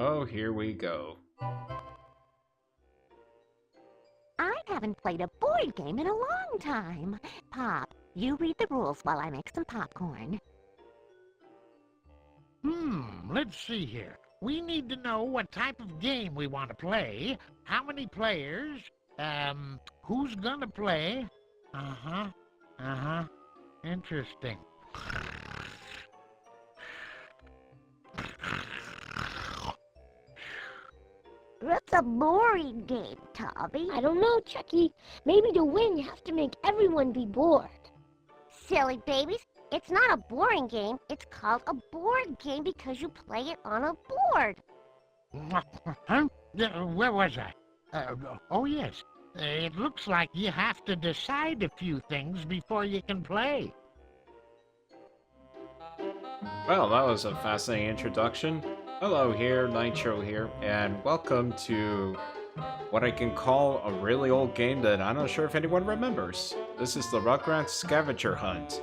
Oh, here we go. I haven't played a board game in a long time. Pop, you read the rules while I make some popcorn. Let's see here. We need to know what type of game we want to play, how many players, who's gonna play. Interesting. That's a boring game, Tommy. I don't know, Chucky. Maybe to win, you have to make everyone be bored. Silly babies. It's not a boring game. It's called a board game because you play it on a board. Huh? Where was I? Oh, yes. It looks like you have to decide a few things before you can play. Well, that was a fascinating introduction. Hello here, Nitro here, and welcome to what I can call a really old game that I'm not sure if anyone remembers. This is the Rugrats Scavenger Hunt.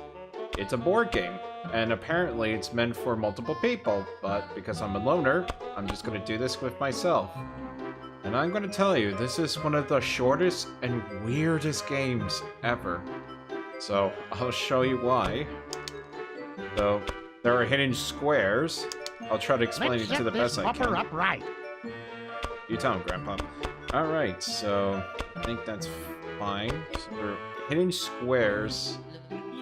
It's a board game, and apparently it's meant for multiple people, but because I'm a loner, I'm just going to do this with myself. And I'm going to tell you, this is one of the shortest and weirdest games ever. So, I'll show you why. So, there are hidden squares. I'll try to explain it to the best I can. Up right. You tell him, Grandpa. Alright, so I think that's fine. So there are hidden squares.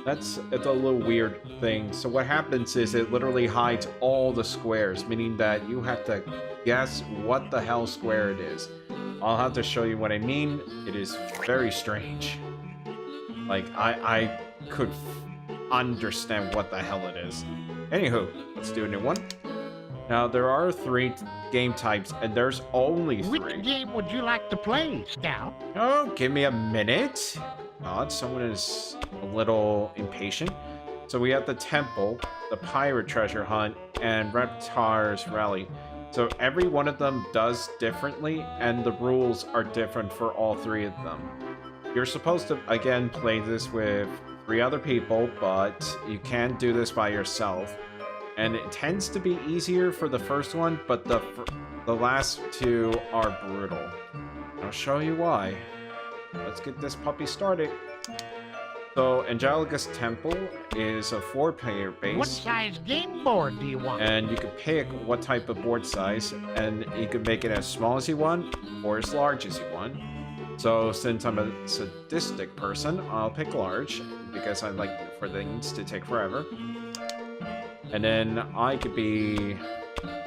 It's a little weird thing. So what happens is it literally hides all the squares, meaning that you have to guess what the hell square it is. I'll have to show you what I mean. It is very strange. Like, I could understand what the hell it is. Anywho, let's do a new one. Now, there are 3 game types, and there's only 3. Which game would you like to play, Scout? Oh, give me a minute. God, someone is a little impatient. So we have the Temple, the Pirate Treasure Hunt, and Reptar's Rally. So every one of them does differently, and the rules are different for all 3 of them. You're supposed to, again, play this with 3 other people, but you can't do this by yourself. And it tends to be easier for the first one, but the last 2 are brutal. I'll show you why. Let's get this puppy started. So, Angelica's Temple is a 4-player base. What size game board do you want? And you can pick what type of board size, and you can make it as small as you want, or as large as you want. So, since I'm a sadistic person, I'll pick large, because I like for things to take forever. And then I could be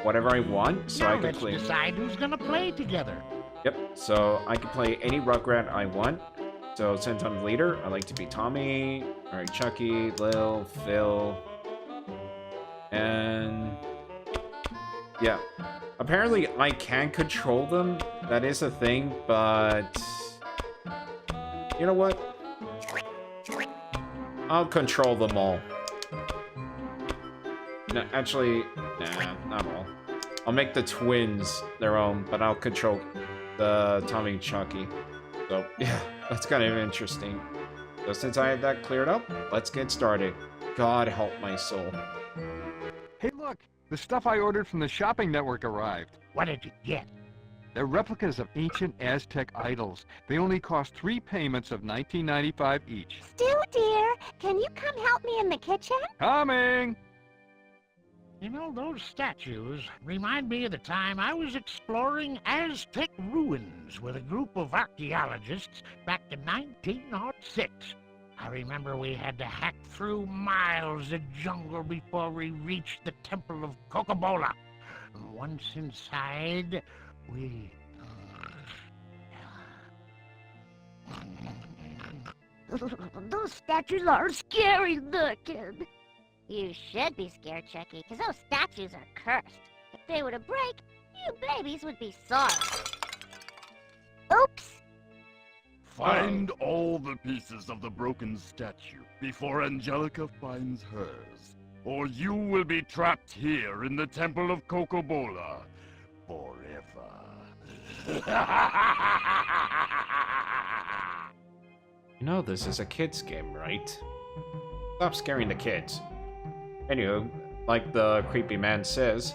whatever I want, so now I could play. Let's decide who's gonna play together. Yep, so I can play any Rugrat I want. So since I'm leader, I like to be Tommy, alright, Chucky, Lil, Phil, and yeah. Apparently I can control them, that is a thing, but you know what? I'll control them all. No, actually, nah, not all. I'll make the twins their own, but I'll control the Tommy and Chucky. So, yeah, that's kind of interesting. So since I had that cleared up, let's get started. God help my soul. Hey look, the stuff I ordered from the shopping network arrived. What did you get? They're replicas of ancient Aztec idols. They only cost 3 payments of $19.95 each. Stu, dear, can you come help me in the kitchen? Coming! You know, those statues remind me of the time I was exploring Aztec ruins with a group of archaeologists back in 1906. I remember we had to hack through miles of jungle before we reached the Temple of Coca-Cola. Once inside, we... Those statues are scary looking. You should be scared, Chucky, because those statues are cursed. If they were to break, you babies would be sorry. Oops. Find all the pieces of the broken statue before Angelica finds hers, or you will be trapped here in the Temple of Coca-Cola forever. You know this is a kid's game, right? Stop scaring the kids. Anywho, like the creepy man says,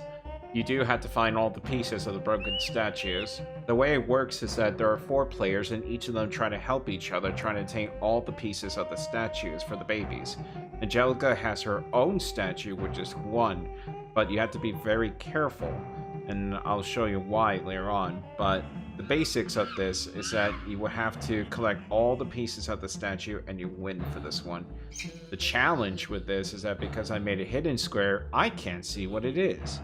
you do have to find all the pieces of the broken statues. The way it works is that there are 4 players and each of them try to help each other, trying to obtain all the pieces of the statues for the babies. Angelica has her own statue, which is 1, but you have to be very careful, and I'll show you why later on. But the basics of this is that you will have to collect all the pieces of the statue and you win for this one. The challenge with this is that because I made a hidden square, I can't see what it is.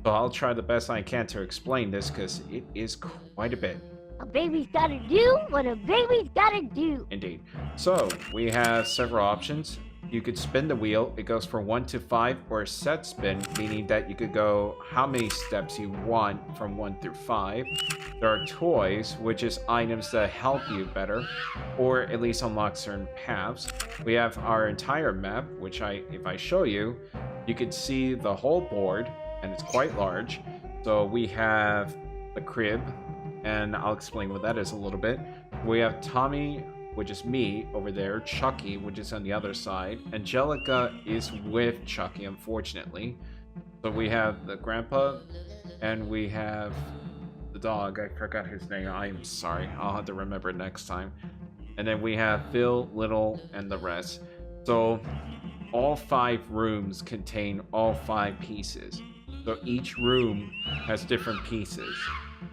So I'll try the best I can to explain this because it is quite a bit. A baby's gotta do what a baby's gotta do. Indeed. So we have several options. You could spin the wheel. It goes from 1 to 5, or a set spin, meaning that you could go how many steps you want from 1 through 5. There are toys, which is items that help you better, or at least unlock certain paths. We have our entire map, which if I show you, you can see the whole board, and it's quite large. So we have the crib, and I'll explain what that is a little bit. We have Tommy, which is me over there, Chucky, which is on the other side. Angelica is with Chucky, unfortunately. So we have the grandpa, and we have the dog. I forgot his name. I'm sorry. I'll have to remember next time. And then we have Phil, Little, and the rest. So all 5 rooms contain all 5 pieces. So each room has different pieces.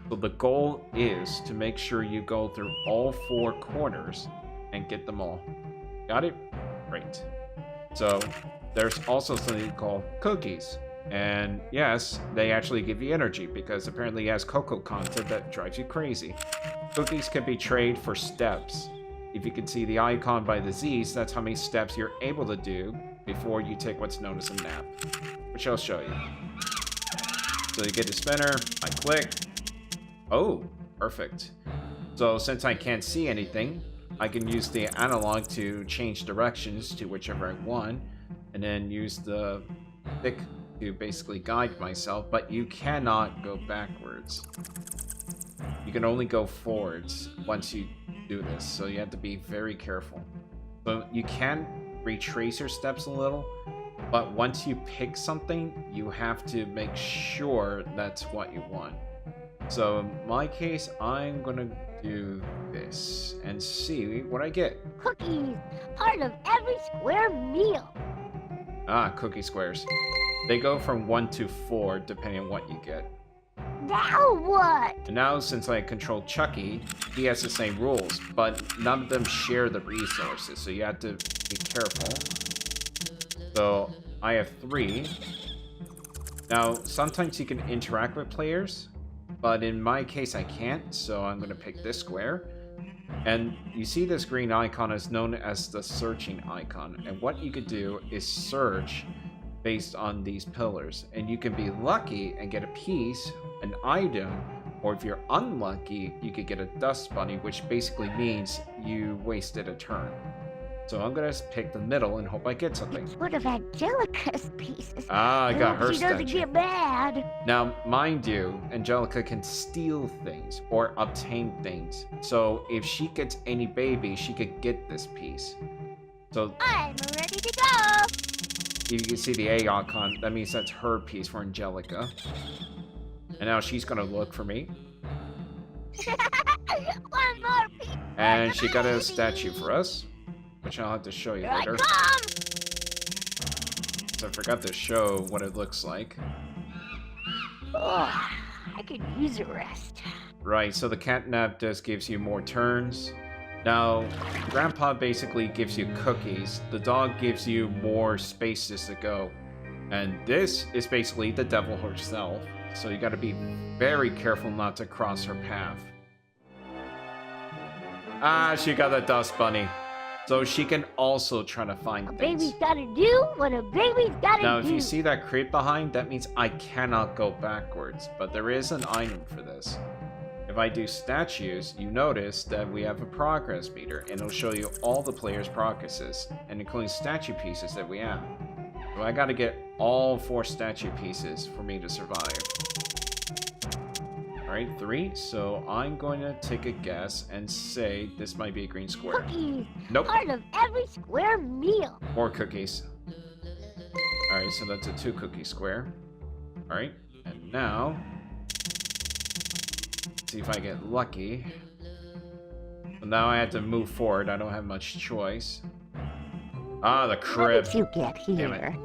So the goal is to make sure you go through all 4 corners and get them all. Got it? Great. So there's also something called cookies. And yes, they actually give you energy because apparently it has cocoa content that drives you crazy. Cookies can be traded for steps. If you can see the icon by the Z's, that's how many steps you're able to do before you take what's known as a nap, which I'll show you. So you get the spinner, I click. Oh, perfect. So since I can't see anything, I can use the analog to change directions to whichever I want, and then use the stick to basically guide myself, but you cannot go backwards. You can only go forwards once you do this, so you have to be very careful. So you can retrace your steps a little, but once you pick something, you have to make sure that's what you want. So in my case, I'm gonna do this and see what I get. Cookies, part of every square meal. Ah, cookie squares. They go from 1 to 4 depending on what you get. Now what? And now since I control Chucky, he has the same rules, but none of them share the resources, so you have to be careful. So I have 3. Now sometimes you can interact with players, but in my case I can't, so I'm going to pick this square. And you see this green icon is known as the searching icon, and what you could do is search based on these pillars, and you can be lucky and get a piece, an item, or if you're unlucky you could get a dust bunny, which basically means you wasted a turn. So I'm gonna pick the middle and hope I get something. It's one of Angelica's pieces. Ah, I got her She doesn't statue. get mad. Now, mind you, Angelica can steal things or obtain things. So if she gets any baby, she could get this piece. So I'm ready to go. you can see the A icon, that means that's her piece for Angelica. And now she's gonna look for me. One more piece. And she got a statue for us, which I'll have to show you Here I later. come. So I forgot to show what it looks like. Oh, I could use a rest. Right, so the catnap just gives you more turns. Now, Grandpa basically gives you cookies. The dog gives you more spaces to go. And this is basically the devil herself. So you gotta be very careful not to cross her path. Ah, she got a dust bunny. So she can also try to find A things. baby's gotta do what a baby's gotta Now, do. if you see that crate behind, that means I cannot go backwards, but there is an item for this. If I do statues, you notice that we have a progress meter, and it'll show you all the players' progresses, and including statue pieces that we have. So I gotta get all 4 statue pieces for me to survive. Alright, 3, so I'm going to take a guess and say this might be a green square. Cookies, Nope, part of every square meal. more cookies. Alright, so that's a 2 cookie square. Alright, and now, see if I get lucky. So now I have to move forward. I don't have much choice. Ah, the How crib. did you get Damn it. here?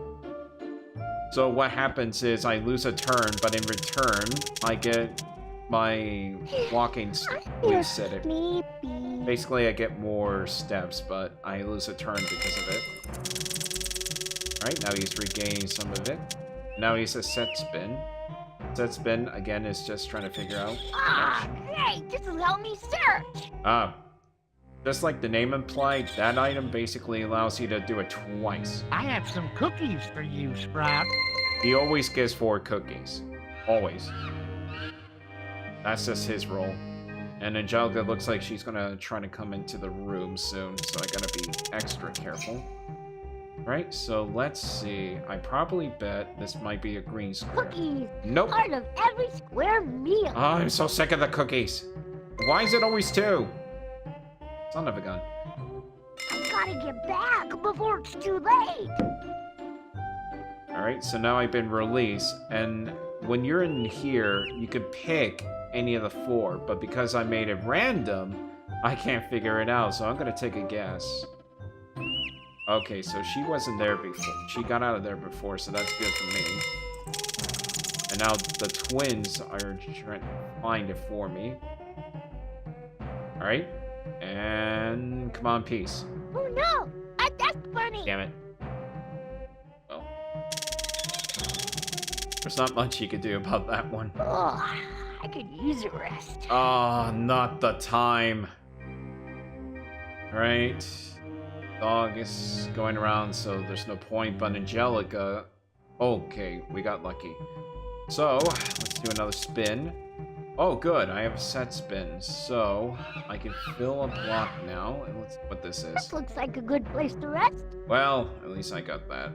So what happens is I lose a turn, but in return, I get my walking You're reset. sleepy. Basically, I get more steps, but I lose a turn because of it. Alright, now he's regaining some of it. Now he's a set spin. Set spin, again, is just trying to figure out. Ah, great! This will help me search. Ah. Just like the name implied, that item basically allows you to do it twice. I have some cookies for you, Sprout. He always gives 4 cookies. Always. That's just his role. And Angelica looks like she's gonna try to come into the room soon, so I gotta be extra careful. Right, so let's see. I probably bet this might be a green square. Cookies, Nope. part of every square meal. Oh, I'm so sick of the cookies. Why is it always 2? Son of a gun. I gotta get back before it's too late. Alright, so now I've been released, and when you're in here, you can pick any of the 4, but because I made it random, I can't figure it out, so I'm gonna take a guess. Okay, so she wasn't there before. She got out of there before, so that's good for me. And now the twins are trying to find it for me. Alright, and come on, peace. Oh no! That's funny. Damn it. Well, there's not much you could do about that one. Oh, I could use a rest. Ah, not the time. Right. Dog is going around, so there's no point. But Angelica... Okay, we got lucky. So, let's do another spin. Oh, good. I have a set spin. So, I can fill a block now. And let's see what this is. This looks like a good place to rest. Well, at least I got that.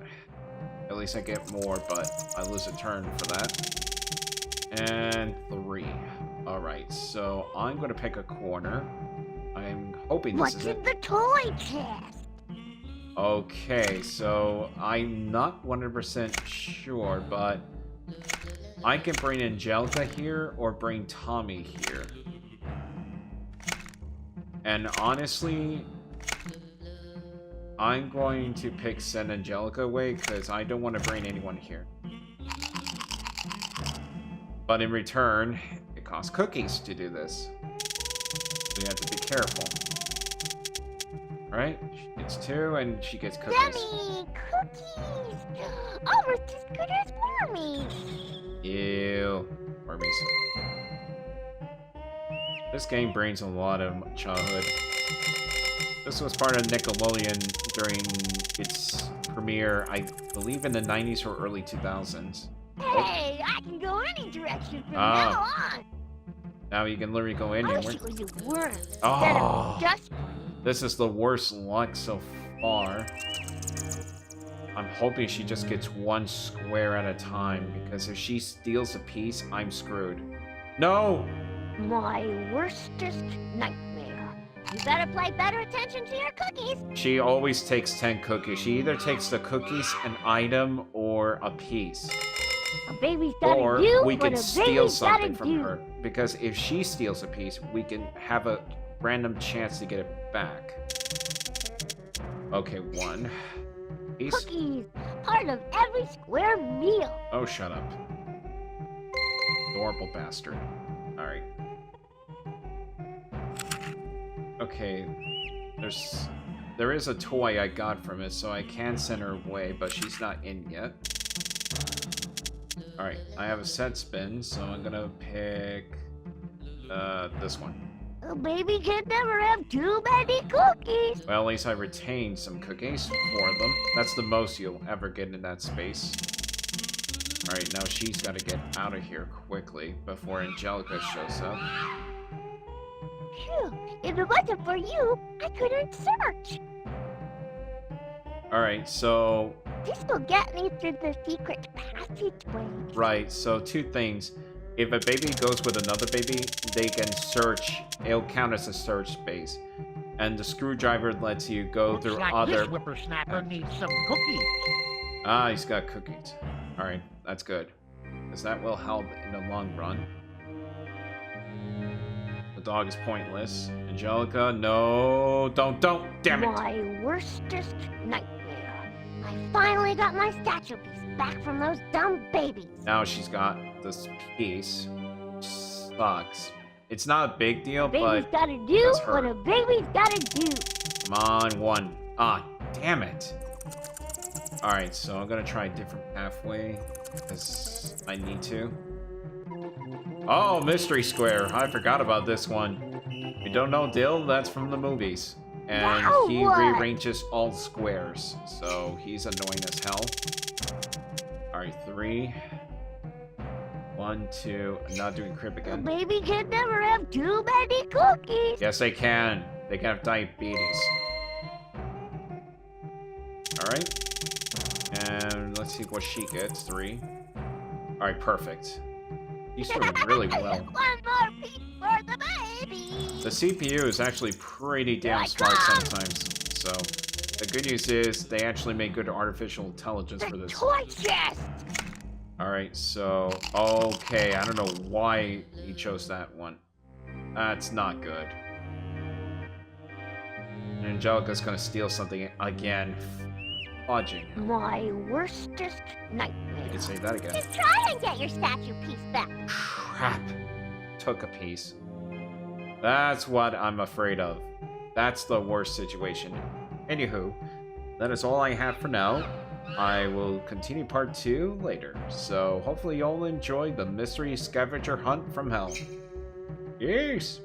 At least I get more, but I lose a turn for that. And 3. Alright, so I'm going to pick a corner. I'm hoping this What's is in it. the toy chest? Okay, so I'm not 100% sure, but I can bring Angelica here or bring Tommy here. And honestly, I'm going to send Angelica away because I don't want to bring anyone here. But in return, it costs cookies to do this. So you have to be careful. Right? She gets 2 and she gets cookies. Yummy! Cookies! Almost as good as Wormies! Ew. Wormies. This game brings a lot of childhood. This was part of Nickelodeon during its premiere, I believe in the 90s or early 2000s. Hey, I can go any direction from Ah. now on! Now you can literally go I anywhere. wish it was a worm instead Oh. of just... This is the worst luck so far. I'm hoping she just gets 1 square at a time, because if she steals a piece, I'm screwed. No! My worstest nightmare. You better pay better attention to your cookies. She always takes 10 cookies. She either takes the cookies, an item, or a piece. A baby's gotta Or do we what can a steal baby's gotta something from do. her. Because if she steals a piece, we can have a random chance to get it back. Okay, 1 piece. Cookies, part of every square meal. Oh, shut up. Adorable bastard. Alright. Okay. There is a toy I got from it, so I can send her away, but she's not in yet. Alright, I have a set spin, so I'm gonna pick this one. A baby can never have too many cookies. Well, at least I retained some cookies, 4 of them. That's the most you'll ever get in that space. Alright, now she's gotta get out of here quickly before Angelica shows up. Phew, if it wasn't for you, I couldn't search. Alright, so This will get me through the secret passageway. right, so 2 things. If a baby goes with another baby, they can search. It'll count as a search space. And the screwdriver lets you go Looks through like other... this whippersnapper needs some cookies. Ah, he's got cookies. Alright, that's good. because that will help in the long run. The dog is pointless. Angelica, no, don't, damn it! My worstest nightmare. I finally got my statue piece back from those dumb babies. Now she's got this piece. Sucks. It's not a big deal, Baby's but gotta do does hurt. what a baby's gotta do. come on, one. Ah, damn it. Alright, so I'm gonna try a different pathway, because I need to. Oh, Mystery Square. I forgot about this one. You don't know Dill? That's from the movies. And Now he what? rearranges all squares, so he's annoying as hell. Alright, 3. 1, 2. I'm not doing crib A again. baby can never have too many cookies. Yes, they can. They can have diabetes. Alright. And let's see what she gets. 3. Alright, perfect. He's doing really well. One more piece for the baby. The CPU is actually pretty damn smart sometimes. So, the good news is they actually made good artificial intelligence for The this. toy chest. Alright, so... Okay, I don't know why he chose that one. That's not good. And Angelica's gonna steal something again. Fudging. My worstest nightmare. You can say that again. Just try and get your statue piece back. Crap. Took a piece. That's what I'm afraid of. That's the worst situation. Anywho, that is all I have for now. I will continue part 2 later. So hopefully you'll enjoy the Mystery Scavenger Hunt from Hell. Peace!